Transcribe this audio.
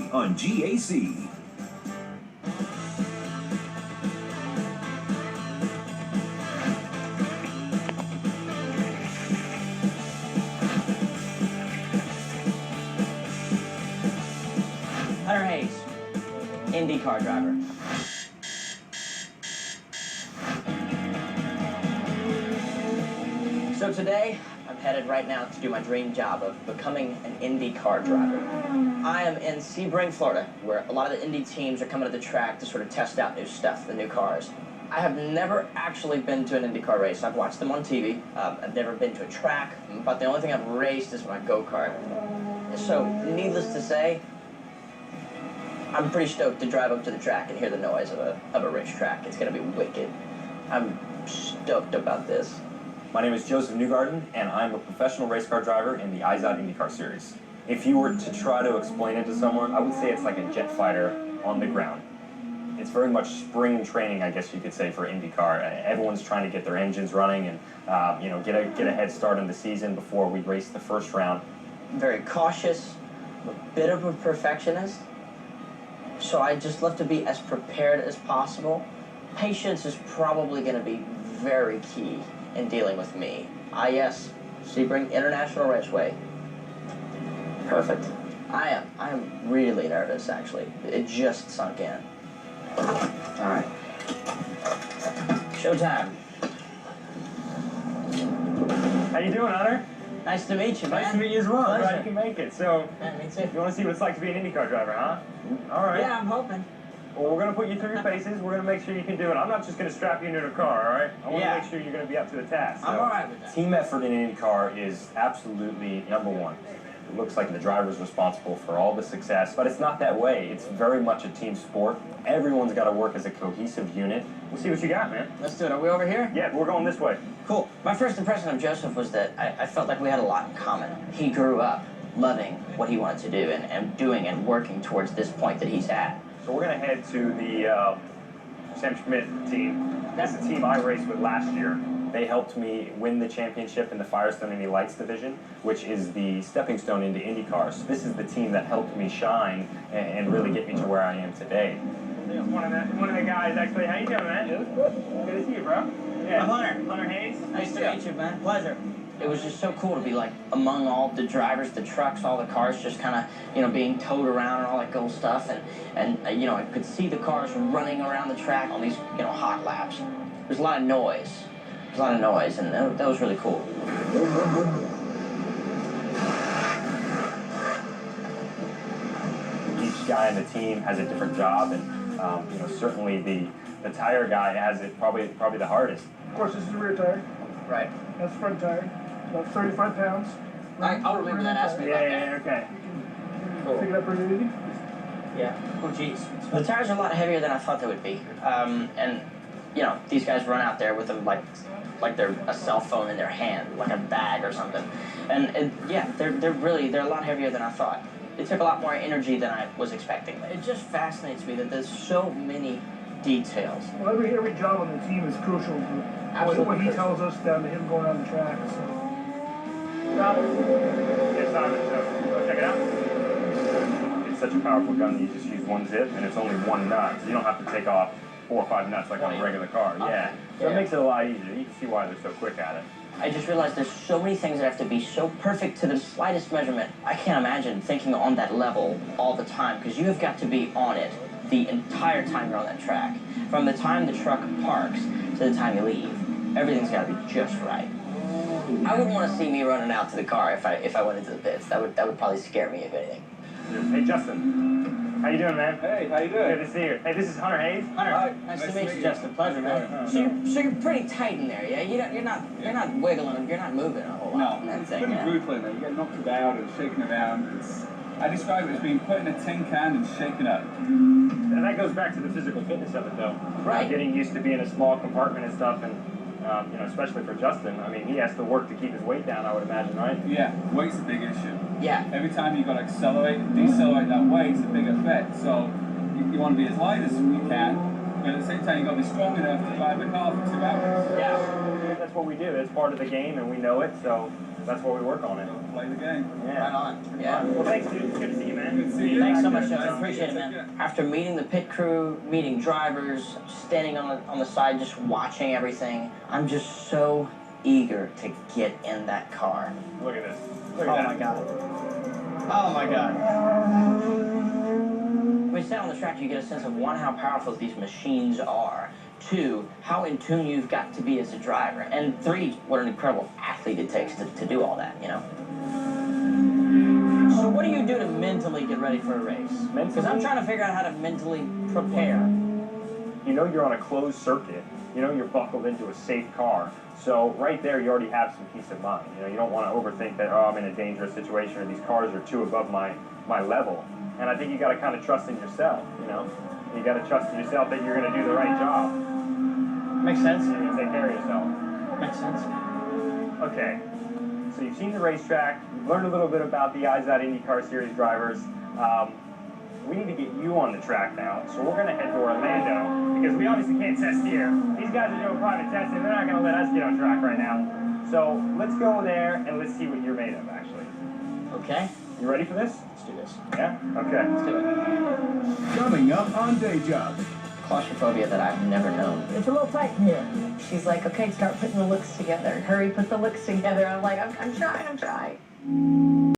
Indy on GAC. Hunter Hayes, IndyCar driver. So today, I'm headed right now to do my dream job of becoming an IndyCar driver. I am in Sebring, Florida, where a lot of the Indy teams are coming to the track to sort of test out new stuff, the new cars. I have never actually been to an IndyCar race. I've watched them on TV. I've never been to a track, but the only thing I've raced is my go-kart. So, needless to say, I'm pretty stoked to drive up to the track and hear the noise of a racetrack. It's going to be wicked. I'm stoked about this. My name is Joseph Newgarden, and I'm a professional race car driver in the IZOD IndyCar Series. If you were to try to explain it to someone, I would say it's like a jet fighter on the ground. It's very much spring training, I guess you could say, for IndyCar. Everyone's trying to get their engines running and get a head start on the season before we race the first round. Very cautious, I'm a bit of a perfectionist, so I just love to be as prepared as possible. Patience is probably going to be very key in dealing with me. Yes, Sebring International Raceway. Perfect. I am really nervous, actually. It just sunk in. All right. Showtime. How you doing, Hunter? Nice to meet you, man. Nice to meet you as well. Pleasure. Glad you can make it. So, Yeah, me too. you want to see what it's like to be an IndyCar driver, huh? All right. Yeah, I'm hoping. Well, we're going to put you through your paces. We're going to make sure you can do it. I'm not just going to strap you into a car, all right? I want to make sure you're going to be up to the task. I'm all right with that. Team effort in IndyCar is absolutely number one. It looks like the driver's responsible for all the success, but it's not that way. It's very much a team sport. Everyone's got to work as a cohesive unit. We'll see what you got, man. Let's do it. Are we over here? Yeah, we're going this way. Cool. My first impression of Joseph was that I felt like we had a lot in common. He grew up loving what he wanted to do and doing and working towards this point that he's at. So we're going to head to the Sam Schmidt team. That's the team I raced with last year. They helped me win the championship in the Firestone Indy Lights division, which is the stepping stone into IndyCar. So this is the team that helped me shine and really get me to where I am today. One of the guys, actually. How you doing, man? Good to see you, bro. Yeah. I'm Hunter Hayes. Nice to meet you, man. Pleasure. It was just so cool to be like among all the drivers, the trucks, all the cars just kind of, being towed around and all that cool stuff. And I could see the cars running around the track on these, hot laps. There's a lot of noise. There's a lot of noise, and that was really cool. Each guy in the team has a different job, and certainly the tire guy has it probably the hardest. Of course, this is the rear tire. Right. That's the front tire. About 35 pounds. I'll remember that aspect. Yeah, okay. Cool. Pick it up pretty easy. Yeah. Oh, geez. The tires are a lot heavier than I thought they would be. And these guys run out there with them like they're a cell phone in their hand, like a bag or something. And yeah, they're a lot heavier than I thought. It took a lot more energy than I was expecting. It just fascinates me that there's so many details. Well, every job on the team is crucial. Absolutely What he crucial. tells us down to him going on the track. So. Yes, Simon, so go check it out. It's such a powerful gun that you just use one zip, and it's only one nut, so you don't have to take off 4 or 5 nuts like on a regular car. Yeah. So it makes it a lot easier. You can see why they're so quick at it. I just realized there's so many things that have to be so perfect to the slightest measurement. I can't imagine thinking on that level all the time, because you have got to be on it the entire time you're on that track. From the time the truck parks to the time you leave, everything's got to be just right. I wouldn't want to see me running out to the car if I went into the pits. That would probably scare me, if anything. Hey, Justin. How you doing, man? Hey, how you doing? Good to see you. Hey, this is Hunter Hayes. Hunter, Hi. nice to meet you, Justin. Pleasure, man. So you're pretty tight in there, yeah? You're not wiggling, you're not moving a whole lot. No, That it's thing, pretty yeah. brutal in there. You get knocked about and shaken around. I describe it as being put in a tin can and shaken up. And that goes back to the physical fitness of it, though. Right. Getting used to being in a small compartment and stuff, and especially for Justin. I mean, he has to work to keep his weight down, I would imagine, right? Yeah, weight's a big issue. Yeah. Every time you've got to accelerate and decelerate that weight, it's a big effect. So you want to be as light as you can, but at the same time, you've got to be strong enough to drive the car for 2 hours. Yeah. That's what we do. It's part of the game, and we know it, so that's why we work on it. play the game. Yeah. Right on. Yeah. Well, thanks, dude. It's good to see you, man. Good to see you. Thanks so much, Nice Justin. to Appreciate it, meet you. man. After meeting the pit crew, meeting drivers, standing on the side, just watching everything, I'm just so eager to get in that car. Look at this. Look Oh at my that. god. Oh my god. When you stand on the track, you get a sense of, one, how powerful these machines are. Two, how in tune you've got to be as a driver. And three, what an incredible athlete it takes to do all that, you know? So what do you do to mentally get ready for a race? Because I'm trying to figure out how to mentally prepare. You know you're on a closed circuit. You know you're buckled into a safe car. So right there, you already have some peace of mind. You know, you don't want to overthink that, oh, I'm in a dangerous situation, or these cars are too above my level. And I think you got to kind of trust in yourself, you know? You got to trust in yourself that you're going to do the right job. Makes sense. You're going to take care of yourself. Makes sense. Okay, so you've seen the racetrack. You've learned a little bit about the IZOD IndyCar Series drivers. We need to get you on the track now, so we're going to head to Orlando, because we obviously can't test here. These guys are doing private testing. They're not going to let us get on track right now. So let's go there and let's see what you're made of, actually. Okay, You ready for this? let's do this. Yeah? Okay. Let's do it. Coming up on Day Job. Claustrophobia that I've never known. It's a little tight in here. She's like, okay, start putting the looks together. Hurry, put the looks together. I'm like, I'm trying.